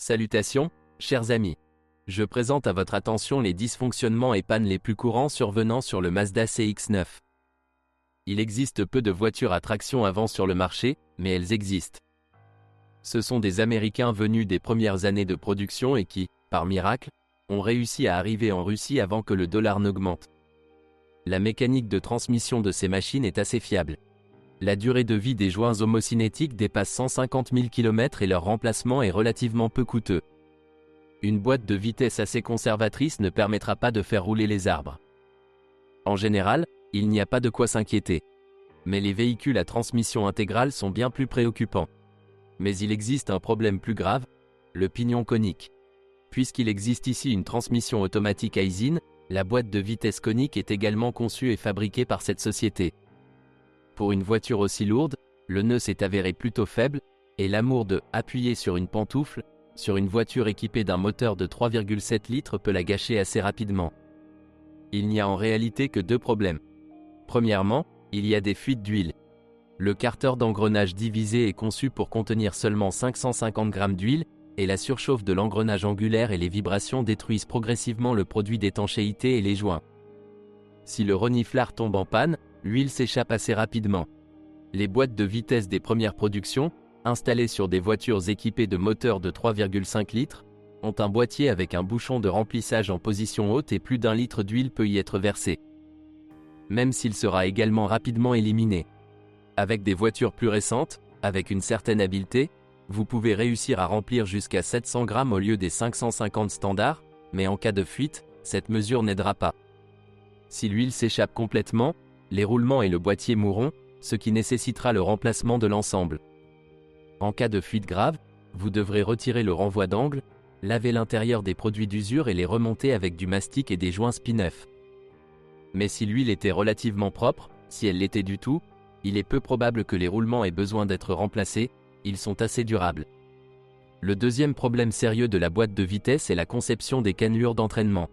Salutations, chers amis. Je présente à votre attention les dysfonctionnements et pannes les plus courants survenant sur le Mazda CX-9. Il existe peu de voitures à traction avant sur le marché, mais elles existent. Ce sont des Américains venus des premières années de production et qui, par miracle, ont réussi à arriver en Russie avant que le dollar n'augmente. La mécanique de transmission de ces machines est assez fiable. La durée de vie des joints homocinétiques dépasse 150 000 km et leur remplacement est relativement peu coûteux. Une boîte de vitesse assez conservatrice ne permettra pas de faire rouler les arbres. En général, il n'y a pas de quoi s'inquiéter. Mais les véhicules à transmission intégrale sont bien plus préoccupants. Mais il existe un problème plus grave, le pignon conique. Puisqu'il existe ici une transmission automatique Aisin, la boîte de vitesse conique est également conçue et fabriquée par cette société. Pour une voiture aussi lourde, le nœud s'est avéré plutôt faible, et l'amour de « appuyer sur une pantoufle » sur une voiture équipée d'un moteur de 3,7 litres peut la gâcher assez rapidement. Il n'y a en réalité que deux problèmes. Premièrement, il y a des fuites d'huile. Le carter d'engrenage divisé est conçu pour contenir seulement 550 g d'huile, et la surchauffe de l'engrenage angulaire et les vibrations détruisent progressivement le produit d'étanchéité et les joints. Si le reniflard tombe en panne, l'huile s'échappe assez rapidement. Les boîtes de vitesse des premières productions, installées sur des voitures équipées de moteurs de 3,5 litres, ont un boîtier avec un bouchon de remplissage en position haute et plus d'1 litre d'huile peut y être versé. Même s'il sera également rapidement éliminé. Avec des voitures plus récentes, avec une certaine habileté, vous pouvez réussir à remplir jusqu'à 700 g au lieu des 550 standards, mais en cas de fuite, cette mesure n'aidera pas. Si l'huile s'échappe complètement, les roulements et le boîtier mourront, ce qui nécessitera le remplacement de l'ensemble. En cas de fuite grave, vous devrez retirer le renvoi d'angle, laver l'intérieur des produits d'usure et les remonter avec du mastic et des joints spin-neufs. Mais si l'huile était relativement propre, si elle l'était du tout, il est peu probable que les roulements aient besoin d'être remplacés, ils sont assez durables. Le deuxième problème sérieux de la boîte de vitesse est la conception des cannelures d'entraînement.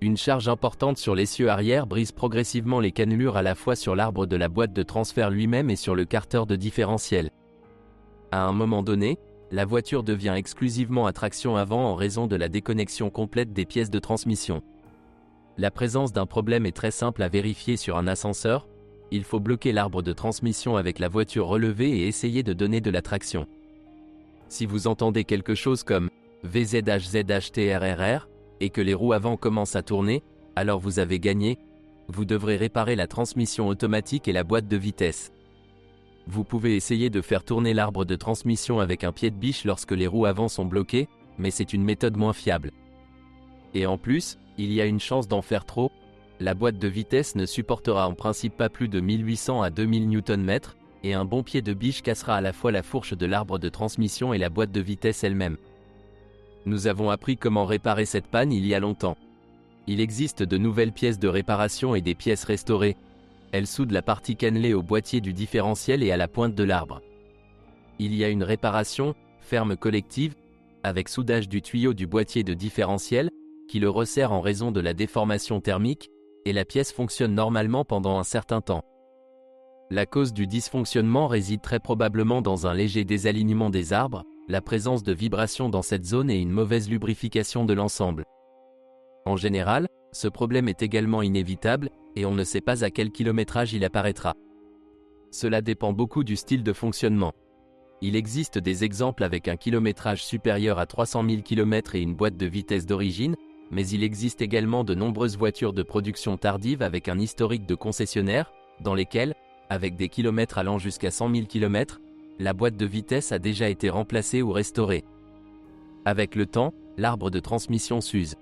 Une charge importante sur l'essieu arrière brise progressivement les cannelures à la fois sur l'arbre de la boîte de transfert lui-même et sur le carter de différentiel. À un moment donné, la voiture devient exclusivement à traction avant en raison de la déconnexion complète des pièces de transmission. La présence d'un problème est très simple à vérifier sur un ascenseur, il faut bloquer l'arbre de transmission avec la voiture relevée et essayer de donner de la traction. Si vous entendez quelque chose comme VZHZHTRRR, et que les roues avant commencent à tourner, alors vous avez gagné, vous devrez réparer la transmission automatique et la boîte de vitesse. Vous pouvez essayer de faire tourner l'arbre de transmission avec un pied de biche lorsque les roues avant sont bloquées, mais c'est une méthode moins fiable. Et en plus, il y a une chance d'en faire trop, la boîte de vitesse ne supportera en principe pas plus de 1800 à 2000 Nm, et un bon pied de biche cassera à la fois la fourche de l'arbre de transmission et la boîte de vitesse elle-même. Nous avons appris comment réparer cette panne il y a longtemps. Il existe de nouvelles pièces de réparation et des pièces restaurées. Elles soudent la partie cannelée au boîtier du différentiel et à la pointe de l'arbre. Il y a une réparation, ferme collective, avec soudage du tuyau du boîtier de différentiel, qui le resserre en raison de la déformation thermique, et la pièce fonctionne normalement pendant un certain temps. La cause du dysfonctionnement réside très probablement dans un léger désalignement des arbres, la présence de vibrations dans cette zone et une mauvaise lubrification de l'ensemble. En général, ce problème est également inévitable, et on ne sait pas à quel kilométrage il apparaîtra. Cela dépend beaucoup du style de fonctionnement. Il existe des exemples avec un kilométrage supérieur à 300 000 km et une boîte de vitesse d'origine, mais il existe également de nombreuses voitures de production tardive avec un historique de concessionnaire, dans lesquelles, avec des kilomètres allant jusqu'à 100 000 km, la boîte de vitesse a déjà été remplacée ou restaurée. Avec le temps, l'arbre de transmission s'use.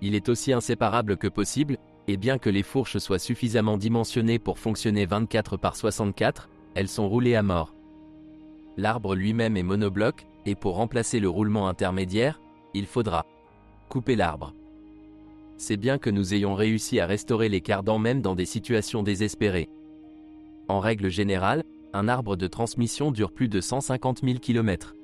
Il est aussi inséparable que possible, et bien que les fourches soient suffisamment dimensionnées pour fonctionner 24 par 64, elles sont roulées à mort. L'arbre lui-même est monobloc, et pour remplacer le roulement intermédiaire, il faudra couper l'arbre. C'est bien que nous ayons réussi à restaurer les cardans même dans des situations désespérées. En règle générale, un arbre de transmission dure plus de 150 000 km.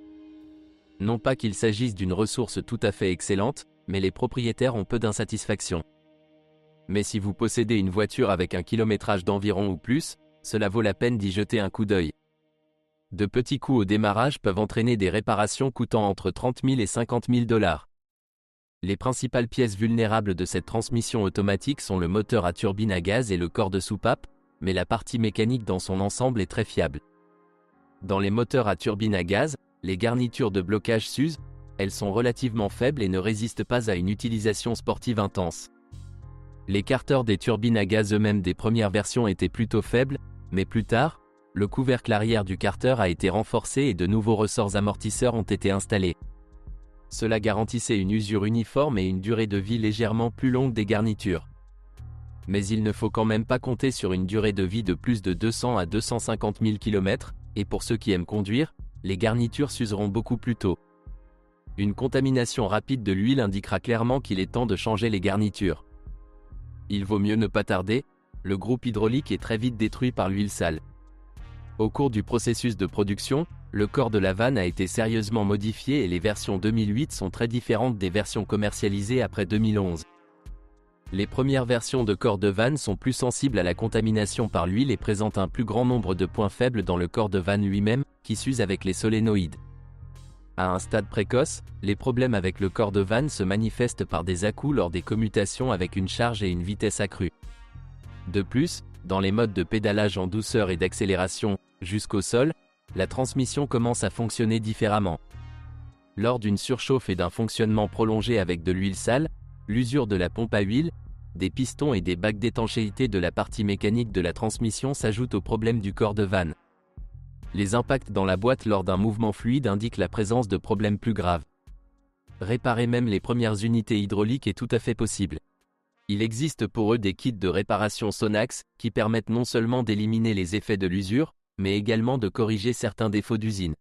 Non pas qu'il s'agisse d'une ressource tout à fait excellente, mais les propriétaires ont peu d'insatisfaction. Mais si vous possédez une voiture avec un kilométrage d'environ ou plus, cela vaut la peine d'y jeter un coup d'œil. De petits coûts au démarrage peuvent entraîner des réparations coûtant entre 30 000 et 50 000 $. Les principales pièces vulnérables de cette transmission automatique sont le moteur à turbine à gaz et le corps de soupape, mais la partie mécanique dans son ensemble est très fiable. Dans les moteurs à turbine à gaz, les garnitures de blocage s'usent, elles sont relativement faibles et ne résistent pas à une utilisation sportive intense. Les carters des turbines à gaz eux-mêmes des premières versions étaient plutôt faibles, mais plus tard, le couvercle arrière du carter a été renforcé et de nouveaux ressorts amortisseurs ont été installés. Cela garantissait une usure uniforme et une durée de vie légèrement plus longue des garnitures. Mais il ne faut quand même pas compter sur une durée de vie de plus de 200 à 250 000 km, et pour ceux qui aiment conduire, les garnitures s'useront beaucoup plus tôt. Une contamination rapide de l'huile indiquera clairement qu'il est temps de changer les garnitures. Il vaut mieux ne pas tarder, le groupe hydraulique est très vite détruit par l'huile sale. Au cours du processus de production, le corps de la vanne a été sérieusement modifié et les versions 2008 sont très différentes des versions commercialisées après 2011. Les premières versions de corps de vanne sont plus sensibles à la contamination par l'huile et présentent un plus grand nombre de points faibles dans le corps de vanne lui-même, qui s'use avec les solénoïdes. À un stade précoce, les problèmes avec le corps de vanne se manifestent par des à-coups lors des commutations avec une charge et une vitesse accrue. De plus, dans les modes de pédalage en douceur et d'accélération, jusqu'au sol, la transmission commence à fonctionner différemment. Lors d'une surchauffe et d'un fonctionnement prolongé avec de l'huile sale, l'usure de la pompe à huile, des pistons et des bacs d'étanchéité de la partie mécanique de la transmission s'ajoutent au problème du corps de vanne. Les impacts dans la boîte lors d'un mouvement fluide indiquent la présence de problèmes plus graves. Réparer même les premières unités hydrauliques est tout à fait possible. Il existe pour eux des kits de réparation Sonax qui permettent non seulement d'éliminer les effets de l'usure, mais également de corriger certains défauts d'usine.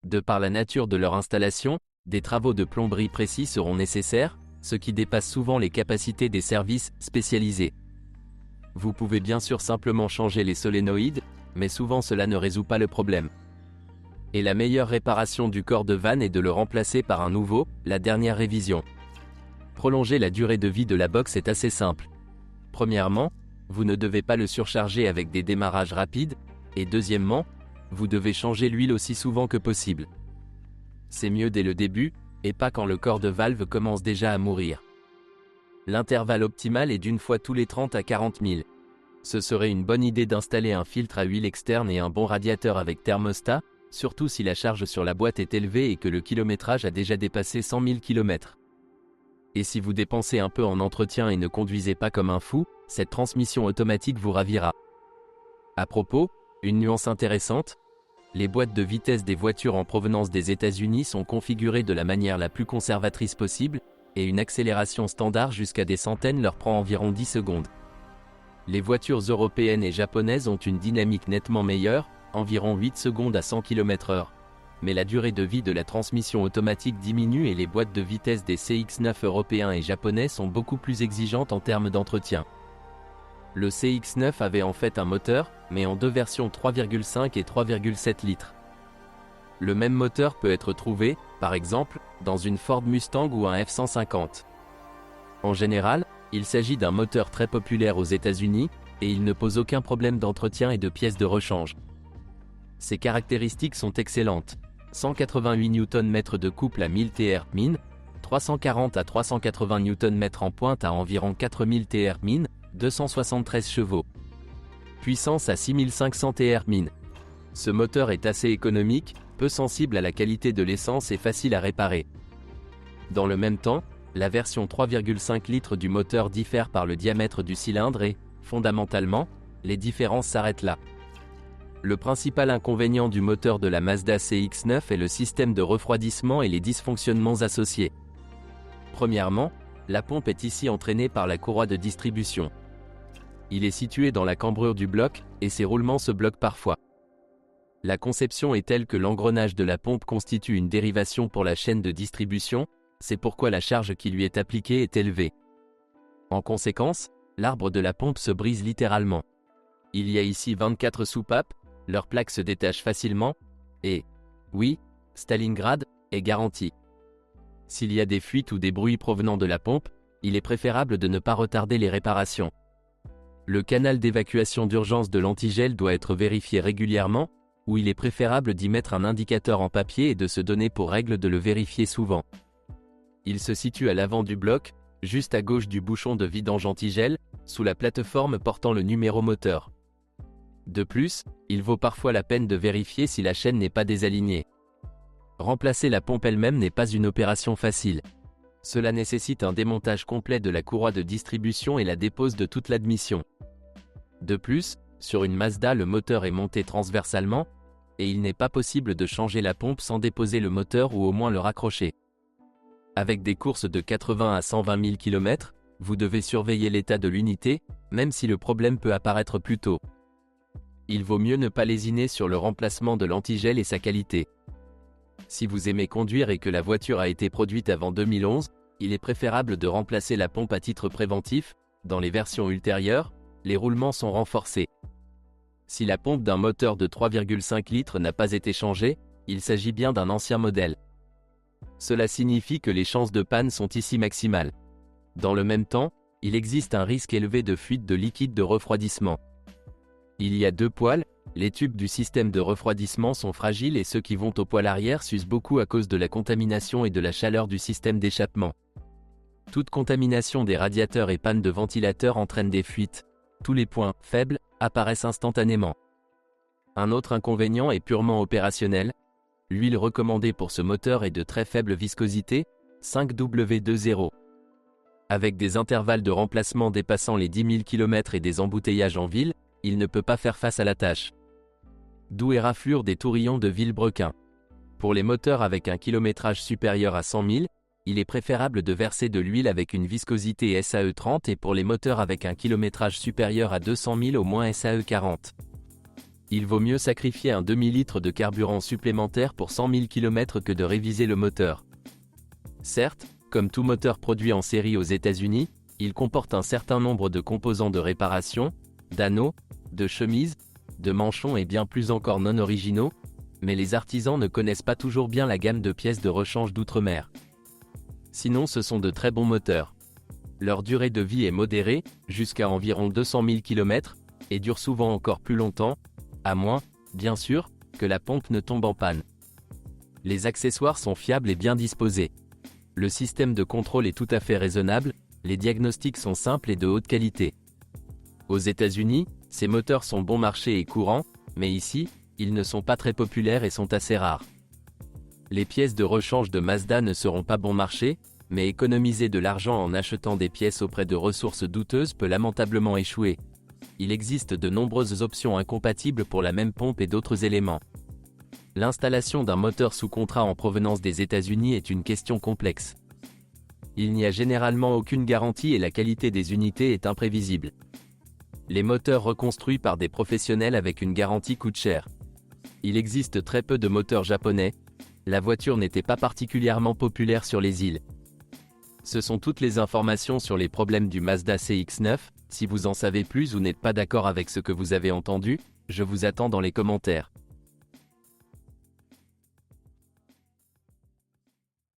De par la nature de leur installation, des travaux de plomberie précis seront nécessaires, ce qui dépasse souvent les capacités des services spécialisés. Vous pouvez bien sûr simplement changer les solénoïdes, mais souvent cela ne résout pas le problème. Et la meilleure réparation du corps de vanne est de le remplacer par un nouveau, la dernière révision. Prolonger la durée de vie de la box est assez simple. Premièrement, vous ne devez pas le surcharger avec des démarrages rapides, et deuxièmement, vous devez changer l'huile aussi souvent que possible. C'est mieux dès le début, et pas quand le corps de valve commence déjà à mourir. L'intervalle optimal est d'une fois tous les 30 à 40 000. Ce serait une bonne idée d'installer un filtre à huile externe et un bon radiateur avec thermostat, surtout si la charge sur la boîte est élevée et que le kilométrage a déjà dépassé 100 000 km. Et si vous dépensez un peu en entretien et ne conduisez pas comme un fou, cette transmission automatique vous ravira. À propos, une nuance intéressante, les boîtes de vitesse des voitures en provenance des États-Unis sont configurées de la manière la plus conservatrice possible, et une accélération standard jusqu'à des centaines leur prend environ 10 secondes. Les voitures européennes et japonaises ont une dynamique nettement meilleure, environ 8 secondes à 100 km/h. Mais la durée de vie de la transmission automatique diminue et les boîtes de vitesse des CX9 européens et japonais sont beaucoup plus exigeantes en termes d'entretien. Le CX9 avait en fait un moteur, mais en deux versions 3,5 et 3,7 litres. Le même moteur peut être trouvé, par exemple, dans une Ford Mustang ou un F-150. En général, il s'agit d'un moteur très populaire aux États-Unis, et il ne pose aucun problème d'entretien et de pièces de rechange. Ses caractéristiques sont excellentes. 188 Nm de couple à 1000 Tr-min, 340 à 380 Nm en pointe à environ 4000 Tr-min, 273 chevaux. Puissance à 6500 Tr-min. Ce moteur est assez économique, peu sensible à la qualité de l'essence et facile à réparer. Dans le même temps, la version 3,5 litres du moteur diffère par le diamètre du cylindre et, fondamentalement, les différences s'arrêtent là. Le principal inconvénient du moteur de la Mazda CX-9 est le système de refroidissement et les dysfonctionnements associés. Premièrement, la pompe est ici entraînée par la courroie de distribution. Il est situé dans la cambrure du bloc, et ses roulements se bloquent parfois. La conception est telle que l'engrenage de la pompe constitue une dérivation pour la chaîne de distribution, c'est pourquoi la charge qui lui est appliquée est élevée. En conséquence, l'arbre de la pompe se brise littéralement. Il y a ici 24 soupapes, leurs plaques se détachent facilement, et, oui, Stalingrad est garanti. S'il y a des fuites ou des bruits provenant de la pompe, il est préférable de ne pas retarder les réparations. Le canal d'évacuation d'urgence de l'antigel doit être vérifié régulièrement, où il est préférable d'y mettre un indicateur en papier et de se donner pour règle de le vérifier souvent. Il se situe à l'avant du bloc, juste à gauche du bouchon de vidange antigel, sous la plateforme portant le numéro moteur. De plus, il vaut parfois la peine de vérifier si la chaîne n'est pas désalignée. Remplacer la pompe elle-même n'est pas une opération facile. Cela nécessite un démontage complet de la courroie de distribution et la dépose de toute l'admission. De plus, sur une Mazda le moteur est monté transversalement, et il n'est pas possible de changer la pompe sans déposer le moteur ou au moins le raccrocher. Avec des courses de 80 à 120 000 km, vous devez surveiller l'état de l'unité, même si le problème peut apparaître plus tôt. Il vaut mieux ne pas lésiner sur le remplacement de l'antigel et sa qualité. Si vous aimez conduire et que la voiture a été produite avant 2011, il est préférable de remplacer la pompe à titre préventif. Dans les versions ultérieures, les roulements sont renforcés. Si la pompe d'un moteur de 3,5 litres n'a pas été changée, il s'agit bien d'un ancien modèle. Cela signifie que les chances de panne sont ici maximales. Dans le même temps, il existe un risque élevé de fuite de liquide de refroidissement. Il y a deux poêles, les tubes du système de refroidissement sont fragiles et ceux qui vont au poêle arrière s'usent beaucoup à cause de la contamination et de la chaleur du système d'échappement. Toute contamination des radiateurs et panne de ventilateur entraîne des fuites. Tous les points faibles apparaissent instantanément. Un autre inconvénient est purement opérationnel. L'huile recommandée pour ce moteur est de très faible viscosité, 5W20. Avec des intervalles de remplacement dépassant les 10 000 km et des embouteillages en ville, il ne peut pas faire face à la tâche. D'où et raflure des tourillons de Villebrequin. Pour les moteurs avec un kilométrage supérieur à 100 000, il est préférable de verser de l'huile avec une viscosité SAE 30 et pour les moteurs avec un kilométrage supérieur à 200 000 au moins SAE 40. Il vaut mieux sacrifier un demi-litre de carburant supplémentaire pour 100 000 km que de réviser le moteur. Certes, comme tout moteur produit en série aux États-Unis, il comporte un certain nombre de composants de réparation, d'anneaux, de chemises, de manchons et bien plus encore non originaux, mais les artisans ne connaissent pas toujours bien la gamme de pièces de rechange d'outre-mer. Sinon ce sont de très bons moteurs. Leur durée de vie est modérée, jusqu'à environ 200 000 km, et dure souvent encore plus longtemps, à moins, bien sûr, que la pompe ne tombe en panne. Les accessoires sont fiables et bien disposés. Le système de contrôle est tout à fait raisonnable, les diagnostics sont simples et de haute qualité. Aux États-Unis, ces moteurs sont bon marché et courants, mais ici, ils ne sont pas très populaires et sont assez rares. Les pièces de rechange de Mazda ne seront pas bon marché, mais économiser de l'argent en achetant des pièces auprès de ressources douteuses peut lamentablement échouer. Il existe de nombreuses options incompatibles pour la même pompe et d'autres éléments. L'installation d'un moteur sous contrat en provenance des États-Unis est une question complexe. Il n'y a généralement aucune garantie et la qualité des unités est imprévisible. Les moteurs reconstruits par des professionnels avec une garantie coûtent cher. Il existe très peu de moteurs japonais. La voiture n'était pas particulièrement populaire sur les îles. Ce sont toutes les informations sur les problèmes du Mazda CX-9. Si vous en savez plus ou n'êtes pas d'accord avec ce que vous avez entendu, je vous attends dans les commentaires.